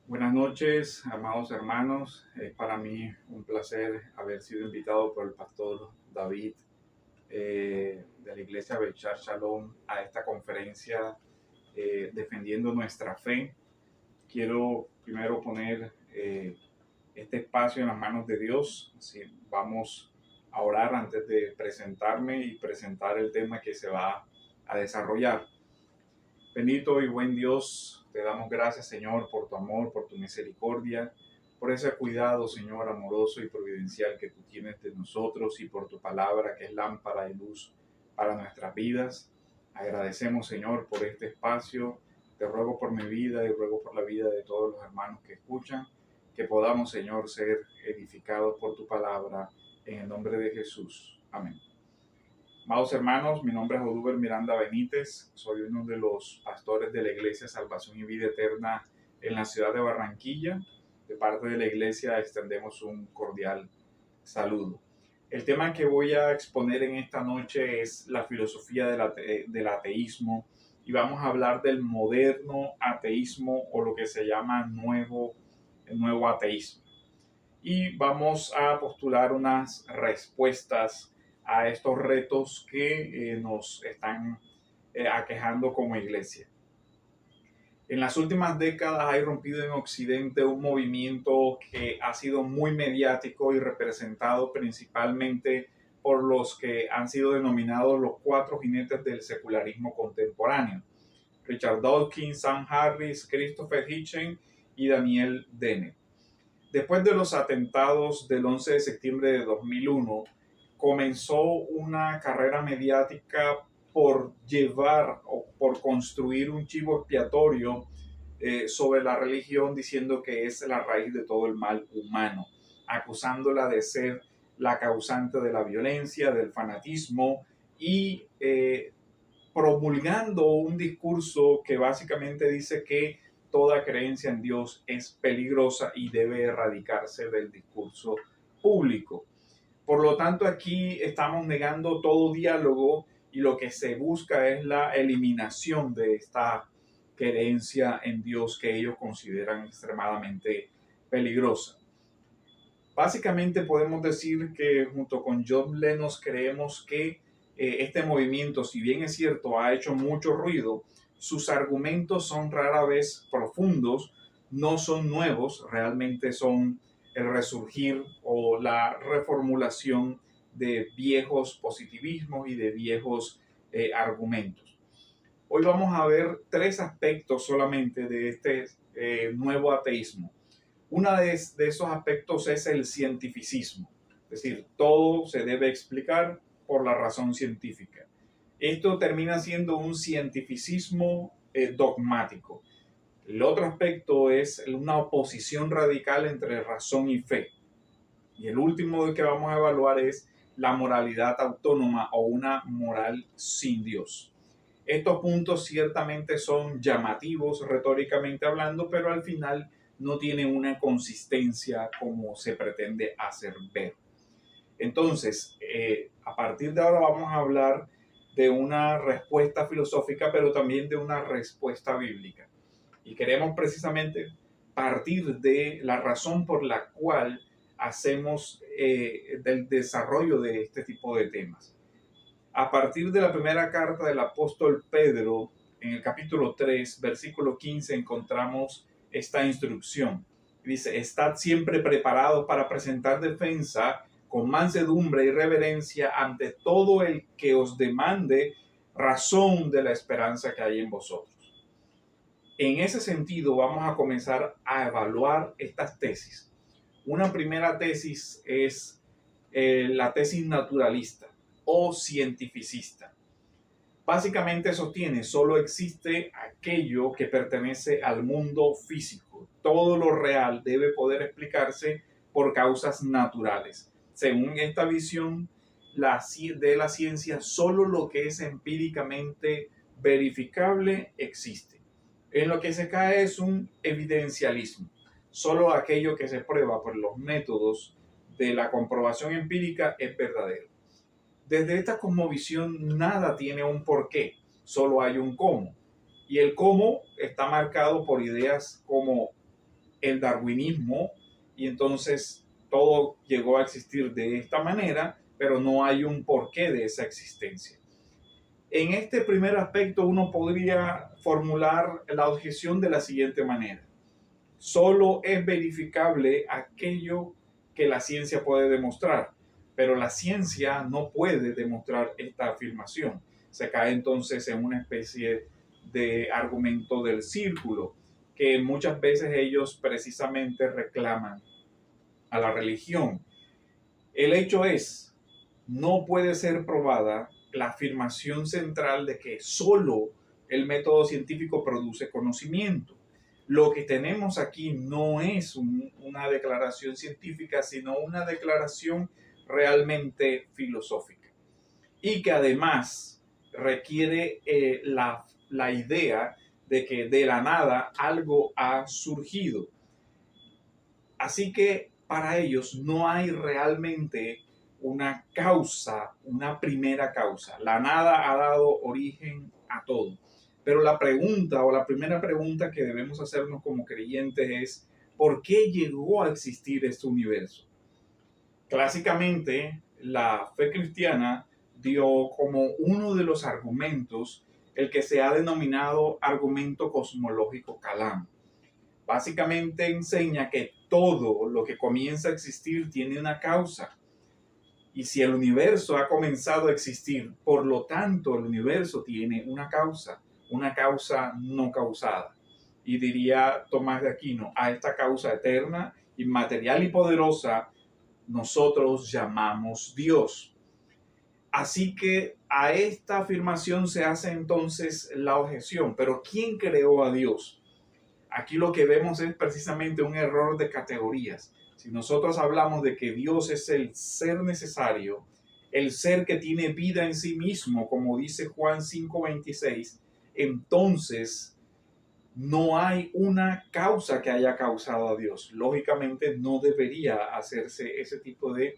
Buenas noches, amados hermanos. Es para mí un placer haber sido invitado por el pastor David de la iglesia Bechar Shalom a esta conferencia defendiendo nuestra fe. Quiero primero poner este espacio en las manos de Dios. Así vamos a orar antes de presentarme y presentar el tema que se va a desarrollar. Bendito y buen Dios, te damos gracias, Señor, por tu amor, por tu misericordia, por ese cuidado, Señor, amoroso y providencial que tú tienes de nosotros y por tu palabra que es lámpara y luz para nuestras vidas. Agradecemos, Señor, por este espacio. Te ruego por mi vida y ruego por la vida de todos los hermanos que escuchan, que podamos, Señor, ser edificados por tu palabra en el nombre de Jesús. Amén. Amados hermanos, mi nombre es Oduber Miranda Benítez, soy uno de los pastores de la Iglesia Salvación y Vida Eterna en la ciudad de Barranquilla. De parte de la iglesia extendemos un cordial saludo. El tema que voy a exponer en esta noche es la filosofía del ateísmo y vamos a hablar del moderno ateísmo o lo que se llama el nuevo ateísmo. Y vamos a postular unas respuestas a estos retos que nos están aquejando como iglesia. En las últimas décadas ha irrumpido en Occidente un movimiento que ha sido muy mediático y representado principalmente por los que han sido denominados los cuatro jinetes del secularismo contemporáneo: Richard Dawkins, Sam Harris, Christopher Hitchens y Daniel Dennett. Después de los atentados del 11 de septiembre de 2001, comenzó una carrera mediática por llevar o por construir un chivo expiatorio sobre la religión, diciendo que es la raíz de todo el mal humano, acusándola de ser la causante de la violencia, del fanatismo y promulgando un discurso que básicamente dice que toda creencia en Dios es peligrosa y debe erradicarse del discurso público. Por lo tanto, aquí estamos negando todo diálogo y lo que se busca es la eliminación de esta creencia en Dios que ellos consideran extremadamente peligrosa. Básicamente podemos decir que junto con John Lennon creemos que este movimiento, si bien es cierto, ha hecho mucho ruido, sus argumentos son rara vez profundos, no son nuevos, realmente son el resurgir o la reformulación de viejos positivismos y de viejos argumentos. Hoy vamos a ver tres aspectos solamente de este nuevo ateísmo. Uno de esos aspectos es el cientificismo, es decir, todo se debe explicar por la razón científica. Esto termina siendo un cientificismo dogmático. El otro aspecto es una oposición radical entre razón y fe. Y el último que vamos a evaluar es la moralidad autónoma o una moral sin Dios. Estos puntos ciertamente son llamativos retóricamente hablando, pero al final no tienen una consistencia como se pretende hacer ver. Entonces, a partir de ahora vamos a hablar de una respuesta filosófica, pero también de una respuesta bíblica. Y queremos precisamente partir de la razón por la cual hacemos del desarrollo de este tipo de temas. A partir de la primera carta del apóstol Pedro, en el capítulo 3, versículo 15, encontramos esta instrucción. Dice: estad siempre preparados para presentar defensa con mansedumbre y reverencia ante todo el que os demande razón de la esperanza que hay en vosotros. En ese sentido, vamos a comenzar a evaluar estas tesis. Una primera tesis es la tesis naturalista o cientificista. Básicamente sostiene: solo existe aquello que pertenece al mundo físico. Todo lo real debe poder explicarse por causas naturales. Según esta visión de la ciencia, solo lo que es empíricamente verificable existe. En lo que se cae es un evidencialismo. Solo aquello que se prueba por los métodos de la comprobación empírica es verdadero. Desde esta cosmovisión nada tiene un porqué, solo hay un cómo. Y el cómo está marcado por ideas como el darwinismo y entonces todo llegó a existir de esta manera, pero no hay un porqué de esa existencia. En este primer aspecto uno podría formular la objeción de la siguiente manera. Solo es verificable aquello que la ciencia puede demostrar, pero la ciencia no puede demostrar esta afirmación. Se cae entonces en una especie de argumento del círculo que muchas veces ellos precisamente reclaman a la religión. El hecho es, no puede ser probada la afirmación central de que solo el método científico produce conocimiento. Lo que tenemos aquí no es una declaración científica, sino una declaración realmente filosófica. Y que además requiere la idea de que de la nada algo ha surgido. Así que para ellos no hay realmente una causa, una primera causa. La nada ha dado origen a todo. Pero la pregunta o la primera pregunta que debemos hacernos como creyentes es, ¿por qué llegó a existir este universo? Clásicamente, la fe cristiana dio como uno de los argumentos el que se ha denominado argumento cosmológico Kalam. Básicamente enseña que todo lo que comienza a existir tiene una causa. Y si el universo ha comenzado a existir, por lo tanto el universo tiene una causa no causada. Y diría Tomás de Aquino, a esta causa eterna, inmaterial y poderosa, nosotros llamamos Dios. Así que a esta afirmación se hace entonces la objeción, pero ¿quién creó a Dios? Aquí lo que vemos es precisamente un error de categorías. Si nosotros hablamos de que Dios es el ser necesario, el ser que tiene vida en sí mismo, como dice Juan 5:26, entonces no hay una causa que haya causado a Dios. Lógicamente no debería hacerse ese tipo de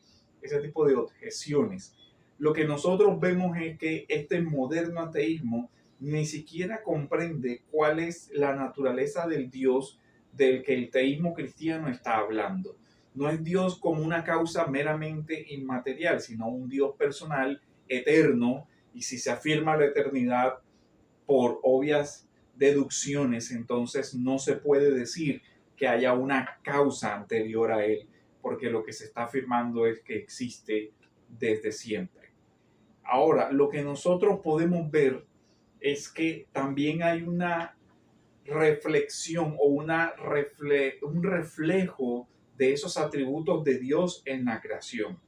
objeciones. Lo que nosotros vemos es que este moderno ateísmo ni siquiera comprende cuál es la naturaleza del Dios del que el teísmo cristiano está hablando. No es Dios como una causa meramente inmaterial, sino un Dios personal, eterno, y si se afirma la eternidad por obvias deducciones, entonces no se puede decir que haya una causa anterior a él, porque lo que se está afirmando es que existe desde siempre. Ahora, lo que nosotros podemos ver es que también hay una reflexión o un reflejo de esos atributos de Dios en la creación.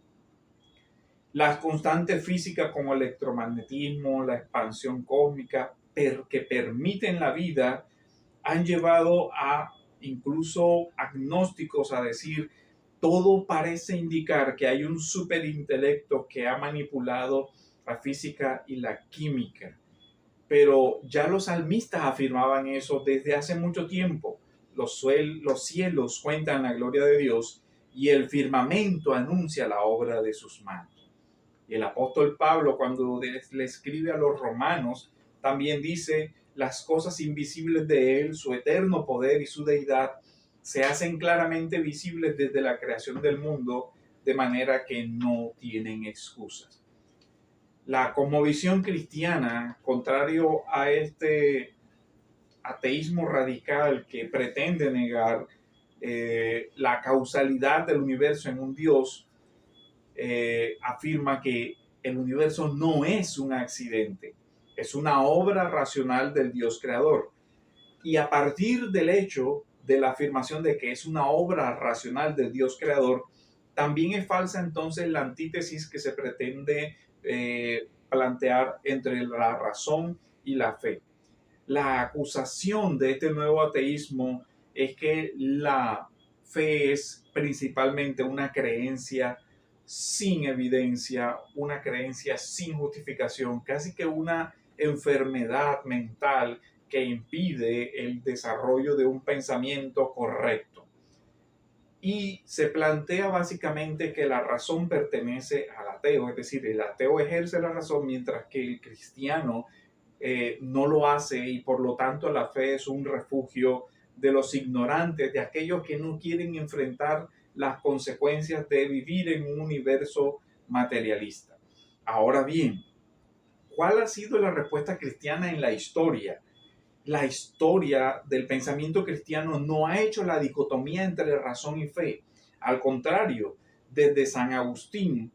Las constantes físicas como el electromagnetismo, la expansión cósmica, que permiten la vida, han llevado a incluso agnósticos a decir, todo parece indicar que hay un superintelecto que ha manipulado la física y la química. Pero ya los salmistas afirmaban eso desde hace mucho tiempo. Los cielos cuentan la gloria de Dios y el firmamento anuncia la obra de sus manos. Y el apóstol Pablo, cuando le escribe a los romanos, también dice, las cosas invisibles de él, su eterno poder y su deidad, se hacen claramente visibles desde la creación del mundo, de manera que no tienen excusas. La cosmovisión cristiana, contrario a este ateísmo radical que pretende negar la causalidad del universo en un Dios, afirma que el universo no es un accidente, es una obra racional del Dios creador. Y a partir del hecho de la afirmación de que es una obra racional del Dios creador, también es falsa entonces la antítesis que se pretende plantear entre la razón y la fe. La acusación de este nuevo ateísmo es que la fe es principalmente una creencia sin evidencia, una creencia sin justificación, casi que una enfermedad mental que impide el desarrollo de un pensamiento correcto. Y se plantea básicamente que la razón pertenece al ateo, es decir, el ateo ejerce la razón mientras que el cristiano no lo hace y por lo tanto la fe es un refugio de los ignorantes, de aquellos que no quieren enfrentar las consecuencias de vivir en un universo materialista. Ahora bien, ¿cuál ha sido la respuesta cristiana en la historia? La historia del pensamiento cristiano no ha hecho la dicotomía entre razón y fe. Al contrario, desde San Agustín,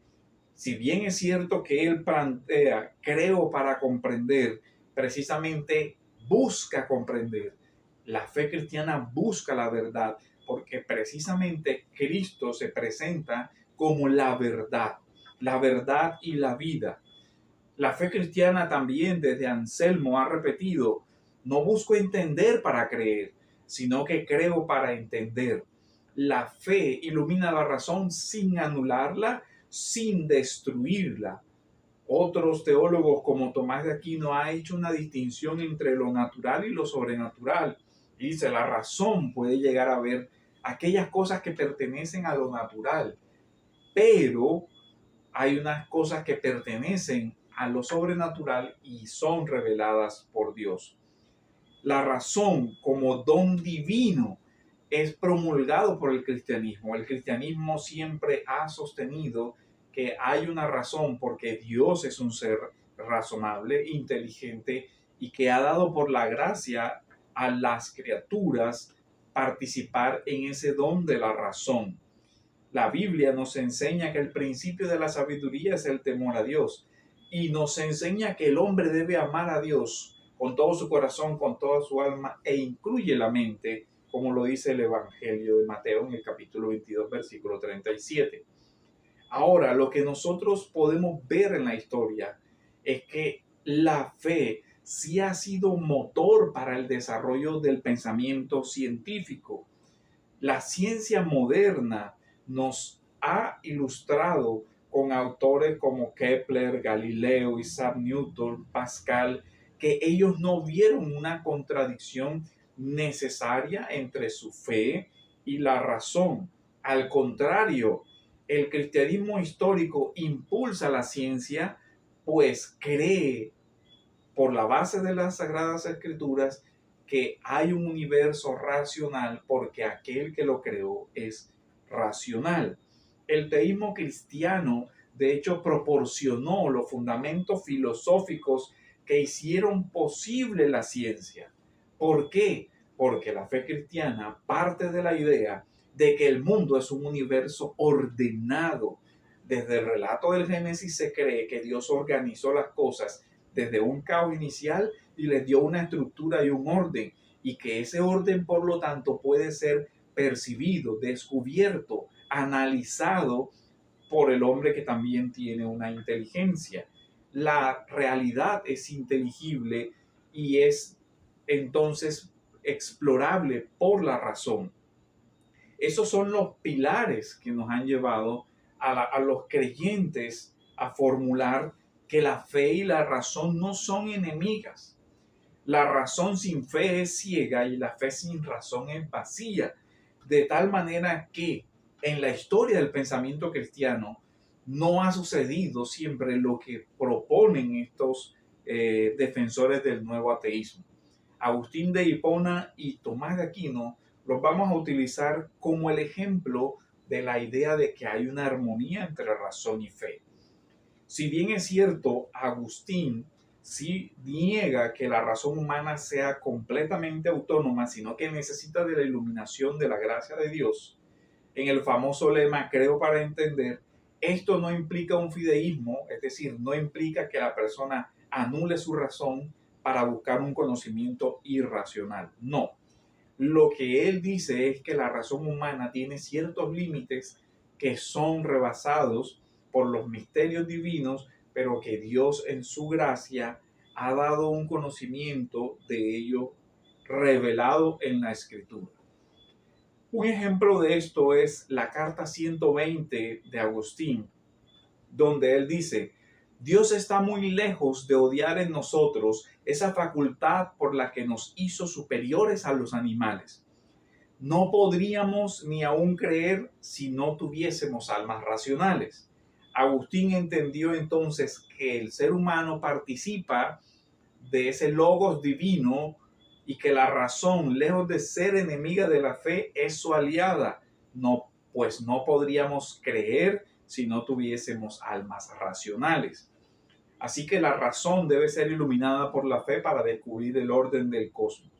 si bien es cierto que él plantea, creo para comprender, precisamente busca comprender. La fe cristiana busca la verdad, porque precisamente Cristo se presenta como la verdad y la vida. La fe cristiana también desde Anselmo ha repetido, no busco entender para creer, sino que creo para entender. La fe ilumina la razón sin anularla, sin destruirla. Otros teólogos como Tomás de Aquino ha hecho una distinción entre lo natural y lo sobrenatural. Y dice, la razón puede llegar a ver aquellas cosas que pertenecen a lo natural, pero hay unas cosas que pertenecen a lo sobrenatural y son reveladas por Dios. La razón como don divino es promulgado por el cristianismo. El cristianismo siempre ha sostenido que hay una razón porque Dios es un ser razonable, inteligente y que ha dado por la gracia a las criaturas participar en ese don de la razón. La Biblia nos enseña que el principio de la sabiduría es el temor a Dios y nos enseña que el hombre debe amar a Dios con todo su corazón, con toda su alma e incluye la mente, como lo dice el Evangelio de Mateo en el capítulo 22, versículo 37. Ahora, lo que nosotros podemos ver en la historia es que la fe sí ha sido motor para el desarrollo del pensamiento científico. La ciencia moderna nos ha ilustrado con autores como Kepler, Galileo, Isaac Newton, Pascal, que ellos no vieron una contradicción necesaria entre su fe y la razón. Al contrario, el cristianismo histórico impulsa la ciencia, pues cree por la base de las Sagradas Escrituras que hay un universo racional porque aquel que lo creó es racional. El teísmo cristiano, de hecho, proporcionó los fundamentos filosóficos que hicieron posible la ciencia. ¿Por qué? Porque la fe cristiana parte de la idea de que el mundo es un universo ordenado. Desde el relato del Génesis se cree que Dios organizó las cosas desde un caos inicial y les dio una estructura y un orden, y que ese orden, por lo tanto, puede ser percibido, descubierto, analizado por el hombre que también tiene una inteligencia. La realidad es inteligible y es entonces explorable por la razón. Esos son los pilares que nos han llevado a los creyentes a formular que la fe y la razón no son enemigas. La razón sin fe es ciega y la fe sin razón es vacía. De tal manera que en la historia del pensamiento cristiano no ha sucedido siempre lo que proponen estos defensores del nuevo ateísmo. Agustín de Hipona y Tomás de Aquino los vamos a utilizar como el ejemplo de la idea de que hay una armonía entre razón y fe. Si bien es cierto, Agustín sí niega que la razón humana sea completamente autónoma, sino que necesita de la iluminación de la gracia de Dios. En el famoso lema, creo para entender, esto no implica un fideísmo, es decir, no implica que la persona anule su razón para buscar un conocimiento irracional. No. Lo que él dice es que la razón humana tiene ciertos límites que son rebasados por los misterios divinos, pero que Dios en su gracia ha dado un conocimiento de ello revelado en la Escritura. Un ejemplo de esto es la carta 120 de Agustín, donde él dice, Dios está muy lejos de odiar en nosotros esa facultad por la que nos hizo superiores a los animales. No podríamos ni aún creer si no tuviésemos almas racionales. Agustín entendió entonces que el ser humano participa de ese logos divino y que la razón, lejos de ser enemiga de la fe, es su aliada. No, pues no podríamos creer si no tuviésemos almas racionales. Así que la razón debe ser iluminada por la fe para descubrir el orden del cosmos.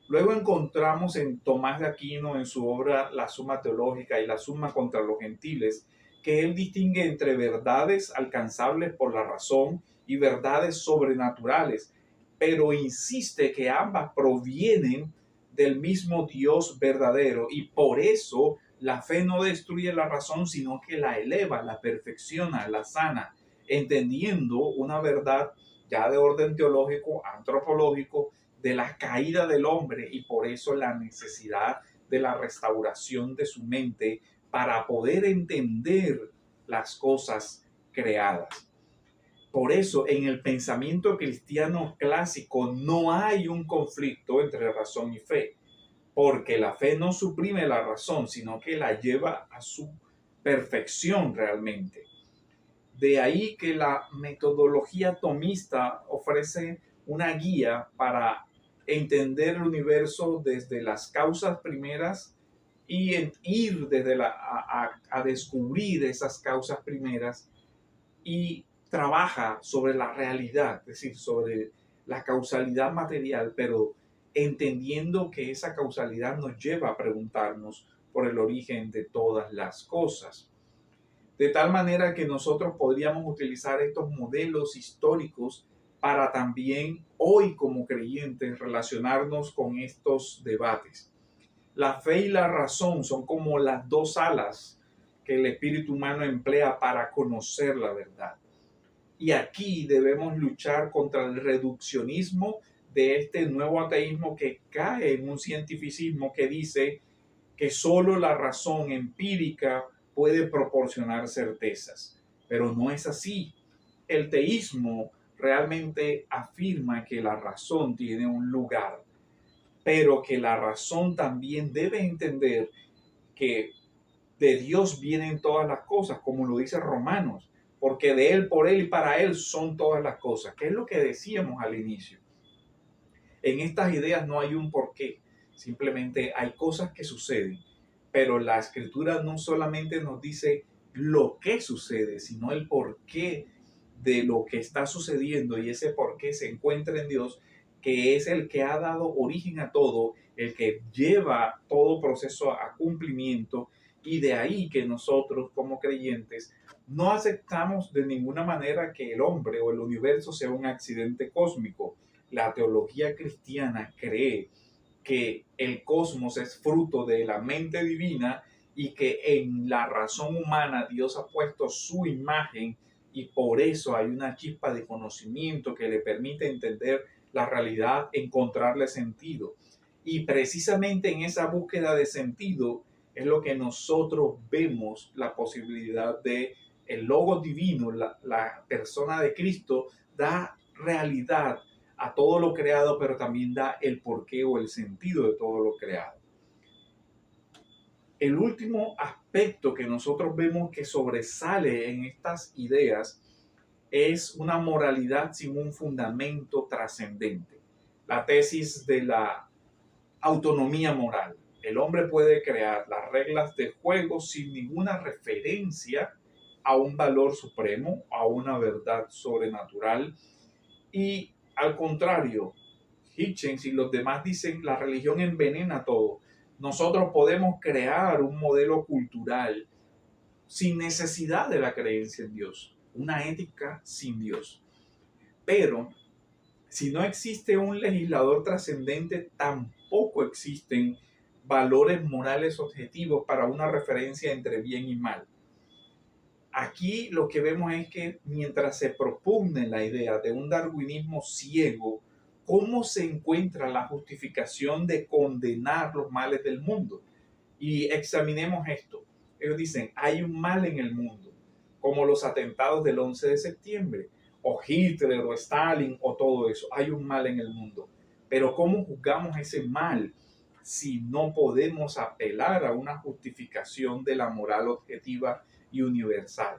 Luego encontramos en Tomás de Aquino, en su obra La Suma Teológica y la Suma contra los Gentiles, que él distingue entre verdades alcanzables por la razón y verdades sobrenaturales, pero insiste que ambas provienen del mismo Dios verdadero y por eso la fe no destruye la razón, sino que la eleva, la perfecciona, la sana, entendiendo una verdad ya de orden teológico, antropológico, de la caída del hombre y por eso la necesidad de la restauración de su mente para poder entender las cosas creadas. Por eso en el pensamiento cristiano clásico no hay un conflicto entre razón y fe, porque la fe no suprime la razón, sino que la lleva a su perfección realmente. De ahí que la metodología tomista ofrece una guía para entender el universo desde las causas primeras y ir desde a descubrir esas causas primeras y trabaja sobre la realidad, es decir, sobre la causalidad material, pero entendiendo que esa causalidad nos lleva a preguntarnos por el origen de todas las cosas. De tal manera que nosotros podríamos utilizar estos modelos históricos para también hoy como creyentes relacionarnos con estos debates. La fe y la razón son como las dos alas que el espíritu humano emplea para conocer la verdad. Y aquí debemos luchar contra el reduccionismo de este nuevo ateísmo que cae en un cientificismo que dice que solo la razón empírica puede proporcionar certezas. Pero no es así. El teísmo realmente afirma que la razón tiene un lugar, pero que la razón también debe entender que de Dios vienen todas las cosas, como lo dice Romanos, porque de Él, por Él y para Él son todas las cosas, que es lo que decíamos al inicio. En estas ideas no hay un porqué, simplemente hay cosas que suceden, pero la escritura no solamente nos dice lo que sucede, sino el porqué de lo que está sucediendo y ese porqué se encuentra en Dios, que es el que ha dado origen a todo, el que lleva todo proceso a cumplimiento y de ahí que nosotros como creyentes no aceptamos de ninguna manera que el hombre o el universo sea un accidente cósmico. La teología cristiana cree que el cosmos es fruto de la mente divina y que en la razón humana Dios ha puesto su imagen y por eso hay una chispa de conocimiento que le permite entender la realidad, encontrarle sentido. Y precisamente en esa búsqueda de sentido es lo que nosotros vemos la posibilidad de el logo divino, la persona de Cristo, da realidad a todo lo creado, pero también da el porqué o el sentido de todo lo creado. El último aspecto que nosotros vemos que sobresale en estas ideas es una moralidad sin un fundamento trascendente. La tesis de la autonomía moral. El hombre puede crear las reglas de juego sin ninguna referencia a un valor supremo, a una verdad sobrenatural. Y al contrario, Hitchens y los demás dicen la religión envenena todo. Nosotros podemos crear un modelo cultural sin necesidad de la creencia en Dios, una ética sin Dios. Pero si no existe un legislador trascendente, tampoco existen valores morales objetivos para una referencia entre bien y mal. Aquí lo que vemos es que mientras se propone la idea de un darwinismo ciego, ¿cómo se encuentra la justificación de condenar los males del mundo? Y examinemos esto. Ellos dicen, hay un mal en el mundo, como los atentados del 11 de septiembre, o Hitler, o Stalin, o todo eso. Hay un mal en el mundo. Pero ¿cómo juzgamos ese mal si no podemos apelar a una justificación de la moral objetiva y universal?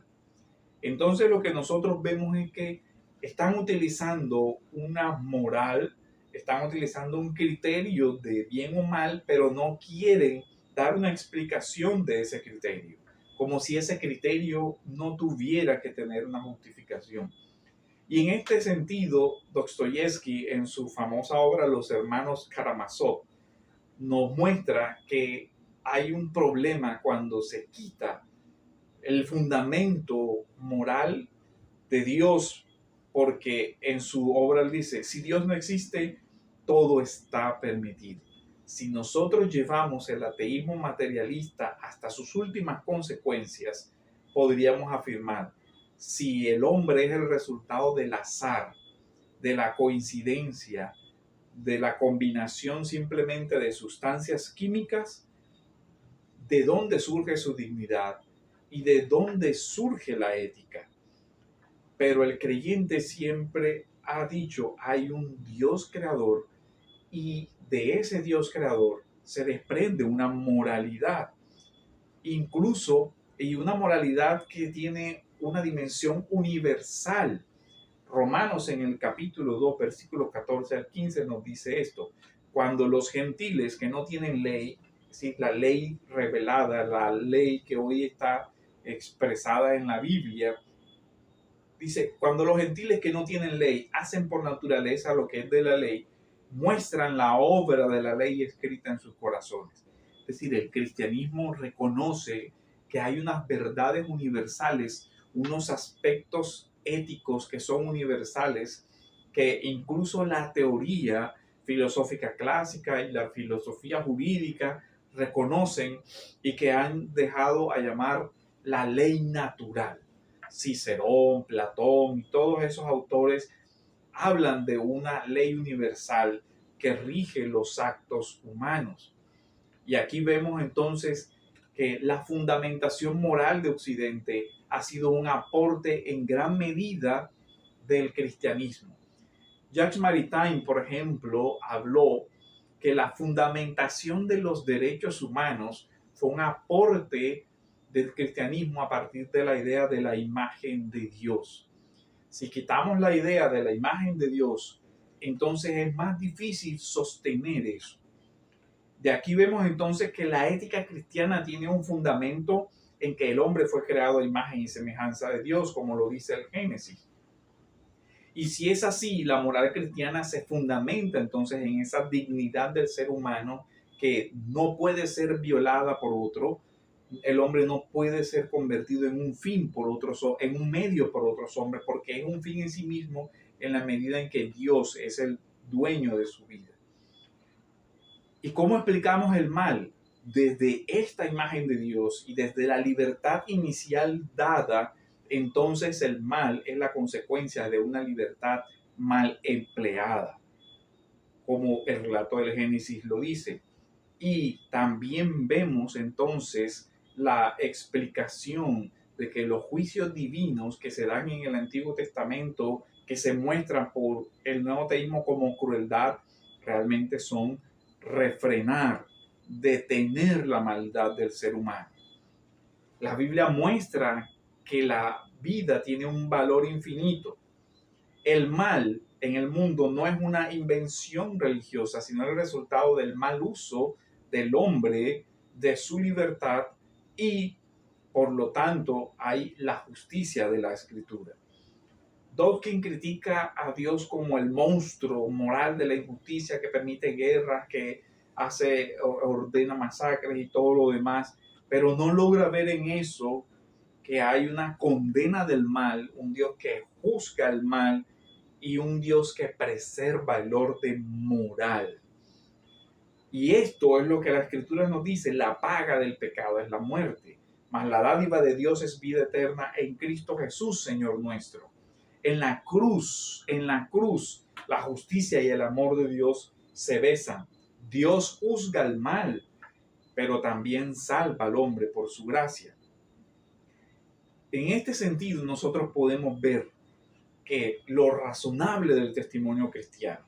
Entonces lo que nosotros vemos es que están utilizando una moral, están utilizando un criterio de bien o mal, pero no quieren dar una explicación de ese criterio, como si ese criterio no tuviera que tener una justificación. Y en este sentido, Dostoyevsky, en su famosa obra Los hermanos Karamazov, nos muestra que hay un problema cuando se quita el fundamento moral de Dios, porque en su obra él dice, si Dios no existe, todo está permitido. Si nosotros llevamos el ateísmo materialista hasta sus últimas consecuencias, podríamos afirmar, si el hombre es el resultado del azar, de la coincidencia, de la combinación simplemente de sustancias químicas, ¿de dónde surge su dignidad y de dónde surge la ética? Pero el creyente siempre ha dicho, hay un Dios creador y de ese Dios creador se desprende una moralidad, incluso y una moralidad que tiene una dimensión universal. Romanos en el capítulo 2, versículos 14 al 15 nos dice esto. Cuando los gentiles que no tienen ley, es decir, la ley revelada, la ley que hoy está expresada en la Biblia, dice, cuando los gentiles que no tienen ley hacen por naturaleza lo que es de la ley, muestran la obra de la ley escrita en sus corazones. Es decir, el cristianismo reconoce que hay unas verdades universales, unos aspectos éticos que son universales, que incluso la teoría filosófica clásica y la filosofía jurídica reconocen y que han dejado a llamar la ley natural. Cicerón, Platón y todos esos autores hablan de una ley universal que rige los actos humanos. Y aquí vemos entonces que la fundamentación moral de Occidente ha sido un aporte en gran medida del cristianismo. Jacques Maritain, por ejemplo, habló que la fundamentación de los derechos humanos fue un aporte del cristianismo a partir de la idea de la imagen de Dios. Si quitamos la idea de la imagen de Dios, entonces es más difícil sostener eso. De aquí vemos entonces que la ética cristiana tiene un fundamento en que el hombre fue creado a imagen y semejanza de Dios, como lo dice el Génesis. Y si es así, la moral cristiana se fundamenta entonces en esa dignidad del ser humano que no puede ser violada por otro. El hombre no puede ser convertido en un fin por otros, en un medio por otros hombres, porque es un fin en sí mismo en la medida en que Dios es el dueño de su vida. ¿Y cómo explicamos el mal? Desde esta imagen de Dios y desde la libertad inicial dada, entonces el mal es la consecuencia de una libertad mal empleada, como el relato del Génesis lo dice. Y también vemos entonces la explicación de que los juicios divinos que se dan en el Antiguo Testamento, que se muestran por el nuevo teísmo como crueldad, realmente son refrenar, detener la maldad del ser humano. La Biblia muestra que la vida tiene un valor infinito. El mal en el mundo no es una invención religiosa, sino el resultado del mal uso del hombre, de su libertad, y por lo tanto hay la justicia de la Escritura. Dawkins critica a Dios como el monstruo moral de la injusticia que permite guerras, que ordena masacres y todo lo demás, pero no logra ver en eso que hay una condena del mal, un Dios que juzga el mal y un Dios que preserva el orden moral. Y esto es lo que la Escritura nos dice: la paga del pecado es la muerte, mas la dádiva de Dios es vida eterna en Cristo Jesús, Señor nuestro. En la cruz, la justicia y el amor de Dios se besan. Dios juzga el mal, pero también salva al hombre por su gracia. En este sentido, nosotros podemos ver que lo razonable del testimonio cristiano.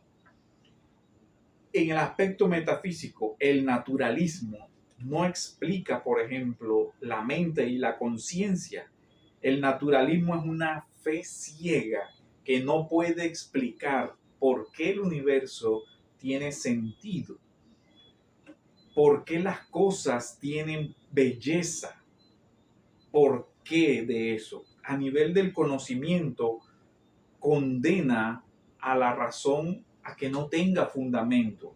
En el aspecto metafísico, el naturalismo no explica, por ejemplo, la mente y la conciencia. El naturalismo es una fe ciega que no puede explicar por qué el universo tiene sentido? ¿Por qué las cosas tienen belleza? ¿Por qué de eso? A nivel del conocimiento, condena a la razón a que no tenga fundamento.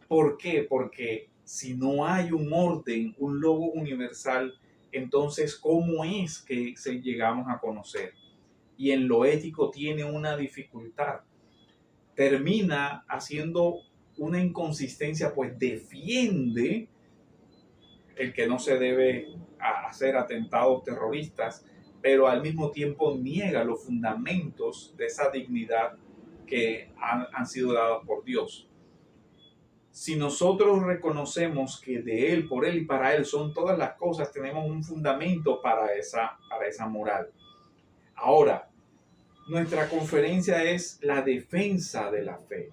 ¿Por qué? Porque si no hay un orden, un logo universal, entonces ¿cómo es que llegamos a conocer? Y en lo ético tiene una dificultad. Termina haciendo una inconsistencia, pues defiende el que no se debe hacer atentados terroristas, pero al mismo tiempo niega los fundamentos de esa dignidad que han sido dados por Dios. Si nosotros reconocemos que de Él, por Él y para Él son todas las cosas, tenemos un fundamento para esa moral. Ahora, nuestra conferencia es la defensa de la fe,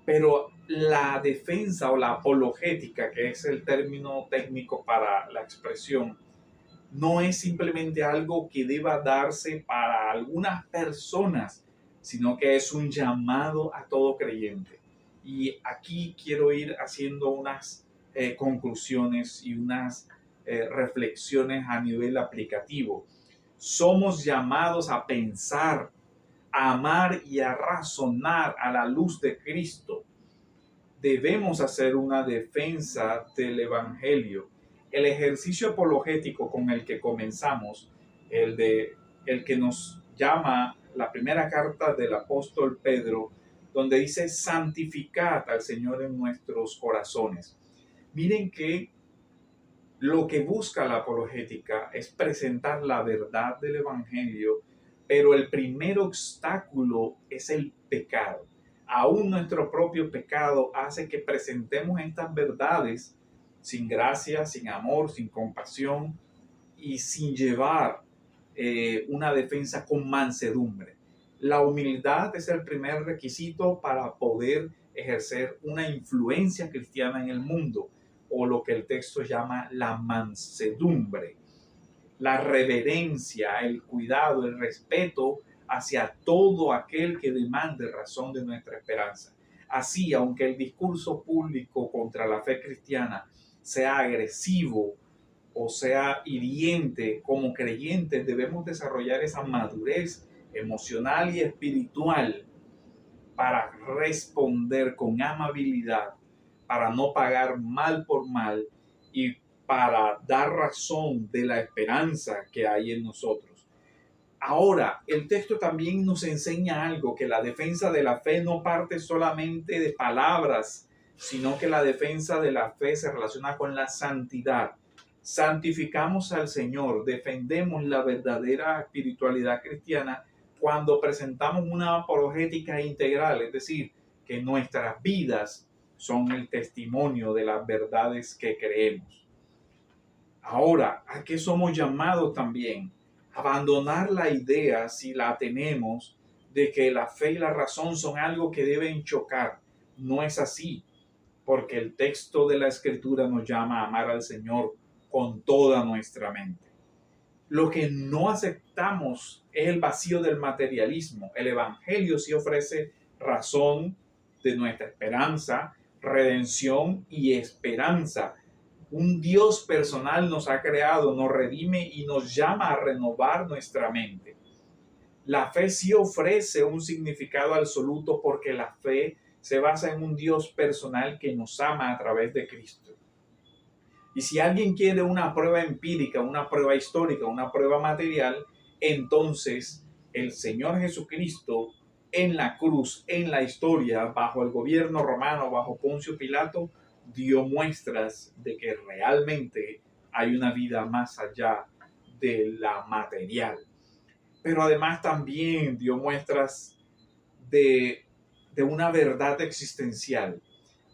pero la defensa o la apologética, que es el término técnico para la expresión, no es simplemente algo que deba darse para algunas personas, sino que es un llamado a todo creyente. Y aquí quiero ir haciendo unas conclusiones y unas reflexiones a nivel aplicativo. Somos llamados a pensar, a amar y a razonar a la luz de Cristo. Debemos hacer una defensa del Evangelio. El ejercicio apologético con el que comenzamos, el que nos llama la primera carta del apóstol Pedro, donde dice santificad al Señor en nuestros corazones. Miren que lo que busca la apologética es presentar la verdad del Evangelio, pero el primer obstáculo es el pecado. Aún nuestro propio pecado hace que presentemos estas verdades sin gracia, sin amor, sin compasión y sin llevar una defensa con mansedumbre. La humildad es el primer requisito para poder ejercer una influencia cristiana en el mundo, o lo que el texto llama la mansedumbre. La reverencia, el cuidado, el respeto hacia todo aquel que demande razón de nuestra esperanza. Así, aunque el discurso público contra la fe cristiana sea agresivo o sea hiriente, como creyentes debemos desarrollar esa madurez emocional y espiritual para responder con amabilidad, para no pagar mal por mal y para dar razón de la esperanza que hay en nosotros. Ahora, el texto también nos enseña algo, que la defensa de la fe no parte solamente de palabras, sino que la defensa de la fe se relaciona con la santidad. Santificamos al Señor, defendemos la verdadera espiritualidad cristiana cuando presentamos una apologética integral, es decir, que nuestras vidas son el testimonio de las verdades que creemos. Ahora, ¿a qué somos llamados también? Abandonar la idea, si la tenemos, de que la fe y la razón son algo que deben chocar. No es así, porque el texto de la Escritura nos llama a amar al Señor con toda nuestra mente. Lo que no aceptamos es el vacío del materialismo. El Evangelio sí ofrece razón de nuestra esperanza, redención y esperanza. Un Dios personal nos ha creado, nos redime y nos llama a renovar nuestra mente. La fe sí ofrece un significado absoluto porque la fe se basa en un Dios personal que nos ama a través de Cristo. Y si alguien quiere una prueba empírica, una prueba histórica, una prueba material, entonces el Señor Jesucristo en la cruz, en la historia, bajo el gobierno romano, bajo Poncio Pilato, dio muestras de que realmente hay una vida más allá de la material. Pero además también dio muestras de una verdad existencial,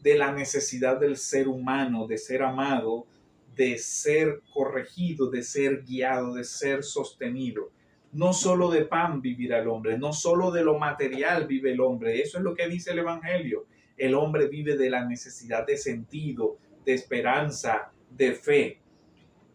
de la necesidad del ser humano, de ser amado, de ser corregido, de ser guiado, de ser sostenido. No solo de pan vivirá el hombre, no solo de lo material vive el hombre. Eso es lo que dice el Evangelio. El hombre vive de la necesidad de sentido, de esperanza, de fe.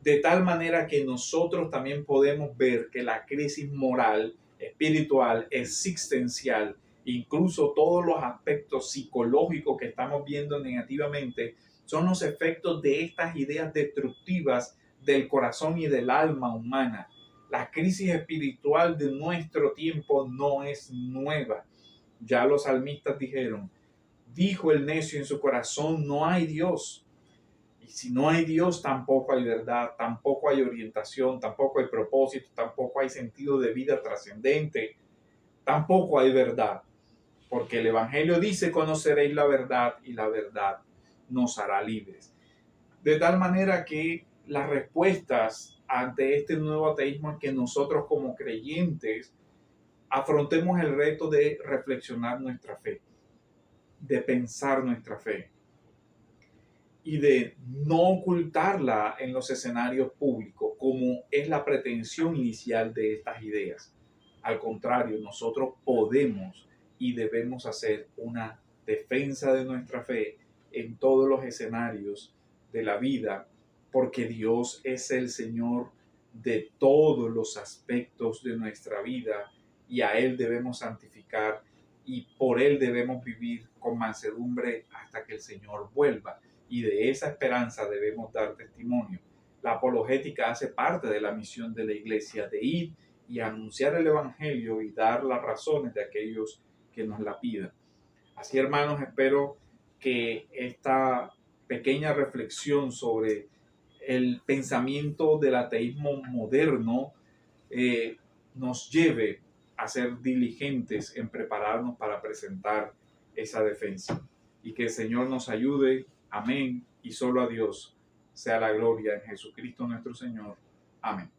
De tal manera que nosotros también podemos ver que la crisis moral, espiritual, existencial incluso todos los aspectos psicológicos que estamos viendo negativamente, son los efectos de estas ideas destructivas del corazón y del alma humana. La crisis espiritual de nuestro tiempo no es nueva. Ya los salmistas dijeron, dijo el necio en su corazón, no hay Dios. Y si no hay Dios, tampoco hay verdad, tampoco hay orientación, tampoco hay propósito, tampoco hay sentido de vida trascendente, tampoco hay verdad. Porque el Evangelio dice, conoceréis la verdad y la verdad nos hará libres. De tal manera que las respuestas ante este nuevo ateísmo es que nosotros como creyentes afrontemos el reto de reflexionar nuestra fe, de pensar nuestra fe y de no ocultarla en los escenarios públicos como es la pretensión inicial de estas ideas. Al contrario, nosotros podemos y debemos hacer una defensa de nuestra fe en todos los escenarios de la vida, porque Dios es el Señor de todos los aspectos de nuestra vida y a Él debemos santificar y por Él debemos vivir con mansedumbre hasta que el Señor vuelva. Y de esa esperanza debemos dar testimonio. La apologética hace parte de la misión de la iglesia de ir y anunciar el Evangelio y dar las razones de aquellos que nos la pidan. Así, hermanos, espero que esta pequeña reflexión sobre el pensamiento del ateísmo moderno nos lleve a ser diligentes en prepararnos para presentar esa defensa. Y que el Señor nos ayude. Amén. Y solo a Dios sea la gloria en Jesucristo nuestro Señor. Amén.